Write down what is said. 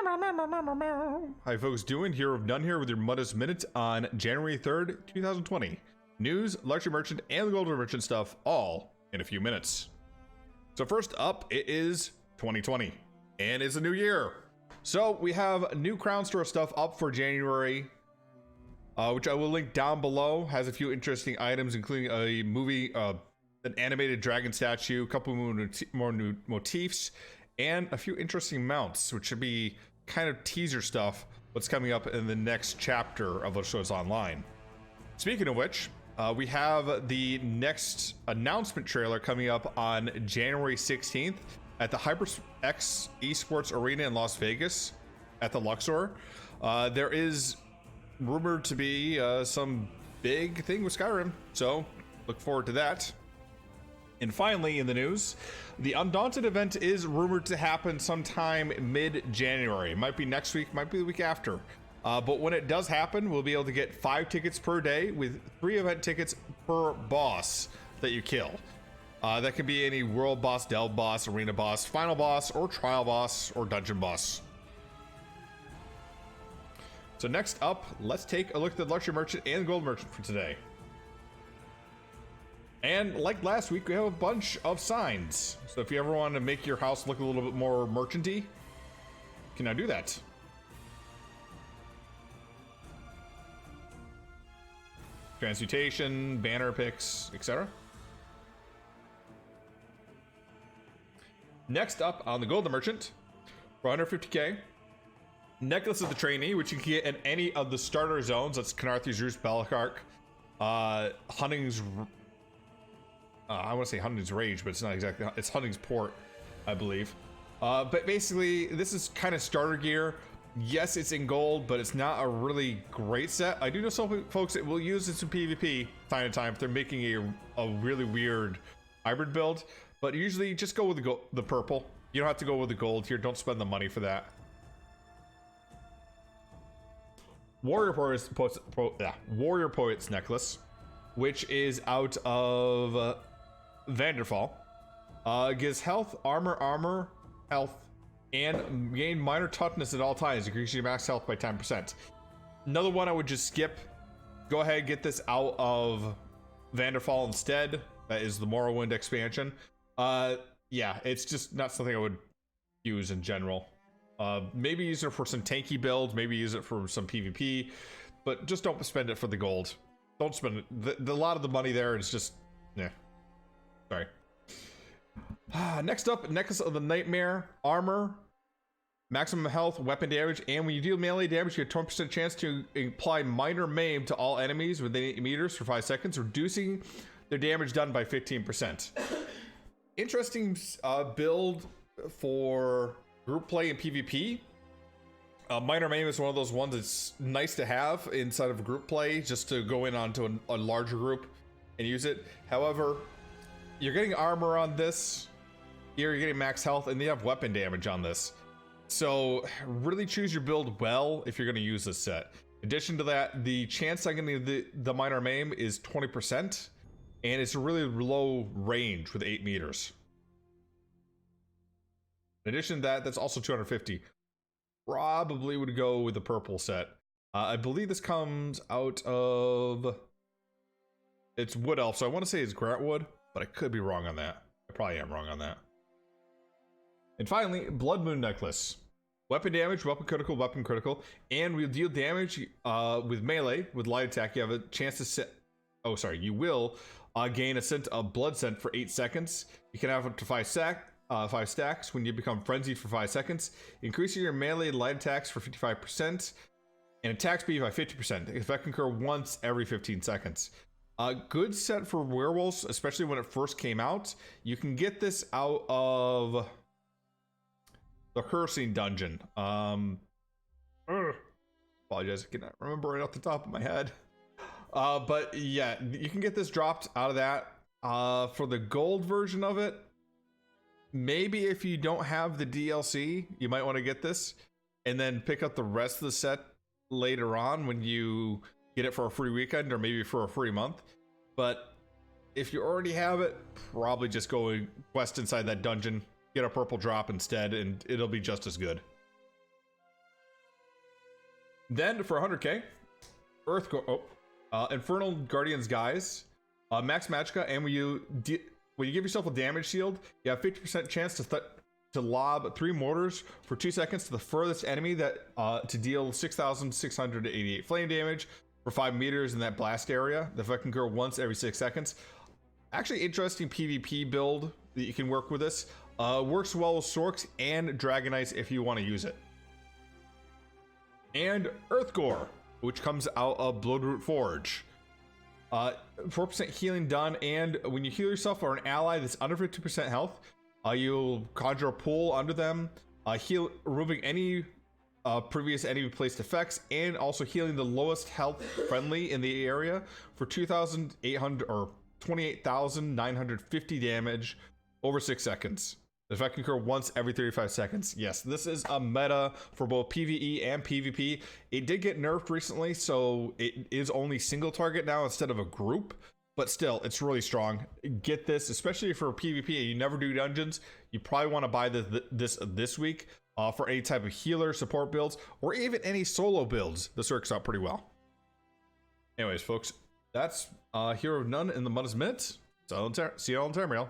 Hi folks, doing here of None here with your Mundus Minute on January 3rd, 2020. News, luxury merchant, and the golden merchant stuff all in a few minutes. So first up, it is 2020, and it's a new year. So we have new Crown Store stuff up for January, which I will link down below. Has a few interesting items, including a movie, an animated dragon statue, a couple more new motifs, and a few interesting mounts, which should be kind of teaser stuff, what's coming up in the next chapter of what shows online. Speaking of which, we have the next announcement trailer coming up on January 16th at the HyperX Esports Arena in Las Vegas at the Luxor. There is rumored to be some big thing with Skyrim, so look forward to that. And finally, in the news, the Undaunted event is rumored to happen sometime mid-January. Might be next week, might be the week after. But when it does happen, we'll be able to get 5 tickets per day with 3 event tickets per boss that you kill. That could be any world boss, delve boss, arena boss, final boss, or trial boss, or dungeon boss. So next up, let's take a look at the luxury merchant and the gold merchant for today. And like last week, we have a bunch of signs. So if you ever want to make your house look a little bit more merchanty, you can now do that. Transmutation, banner picks, etc. Next up on the golden merchant, for 150k, necklace of the trainee, which you can get in any of the starter zones. That's Canarthi's Roost, Bellacark, Hunting's. I want to say Hunting's Rage, but it's not exactly. It's Hunting's Port, I believe. But basically, this is kind of starter gear. Yes, it's in gold, but it's not a really great set. I do know some folks that will use this in PvP time to time if they're making a really weird hybrid build. But usually, just go with the purple. You don't have to go with the gold here. Don't spend the money for that. Warrior Poet's necklace, which is out of Vanderfall. Gives health, armor, health, and gain minor toughness at all times, increasing your max health by 10%. Another one I would just skip. Go ahead and get this out of Vanderfall instead. That is the Morrowind expansion. Yeah, it's just not something I would use in general. Maybe use it for some tanky builds, maybe use it for some PvP, but just don't spend it for the gold. Don't spend it. A lot of the money there is just, yeah. Sorry. Next up, Necklace of the Nightmare, armor, maximum health, weapon damage, and when you deal melee damage, you get a 20% chance to apply minor maim to all enemies within 8 meters for 5 seconds, reducing their damage done by 15%. Interesting build for group play and PvP. Minor maim is one of those ones that's nice to have inside of group play, just to go in onto a larger group and use it. However, you're getting armor on this. Here you're getting max health, and you have weapon damage on this. So really choose your build well if you're going to use this set. In addition to that, the chance I'm going to the minor maim is 20%, and it's a really low range with 8 meters. In addition to that, that's also 250. Probably would go with the purple set. I believe this comes out of... It's Wood Elf, so I want to say it's Grantwood, but I could be wrong on that. I probably am wrong on that. And finally, Blood Moon Necklace. Weapon damage, weapon critical, and we'll deal damage with melee, with light attack. You have a chance to set... Oh, sorry. You will gain a scent of blood scent for 8 seconds. You can have up to 5 stacks when you become frenzied for 5 seconds, increasing your melee light attacks for 55% and attack speed by 50%. Effect can occur once every 15 seconds. A good set for werewolves, especially when it first came out. You can get this out of the Cursing Dungeon. Apologize, I cannot remember right off the top of my head. But yeah, you can get this dropped out of that. For the gold version of it, maybe if you don't have the DLC, you might want to get this and then pick up the rest of the set later on when you get it for a free weekend or maybe for a free month. But if you already have it, probably just go and quest inside that dungeon, get a purple drop instead, and it'll be just as good. Then for 100k, Infernal Guardian's Guise, Max Magicka, and when you give yourself a damage shield, you have 50% chance to lob 3 mortars for 2 seconds to the furthest enemy that to deal 6,688 flame damage for 5 meters in that blast area. The effect can occur once every 6 seconds. Actually, interesting PvP build that you can work with this. Works well with Sorks and Dragonites if you want to use it. And Earthgore, which comes out of Bloodroot Forge. 4% healing done, and when you heal yourself or an ally that's under 50% health, you'll conjure a pool under them, removing any previous enemy placed effects, and also healing the lowest health friendly in the area for 2,800 or 28,950 damage over 6 seconds. The effect can occur once every 35 seconds. Yes, this is a meta for both PvE and PvP. It did get nerfed recently, so it is only single target now instead of a group, but still, it's really strong. Get this, especially for PvP and you never do dungeons. You probably want to buy this week for any type of healer support builds, or even any solo builds. This works out pretty well. Anyways, folks, that's Hero of None in the Mundus Minute. So see you all in time, real.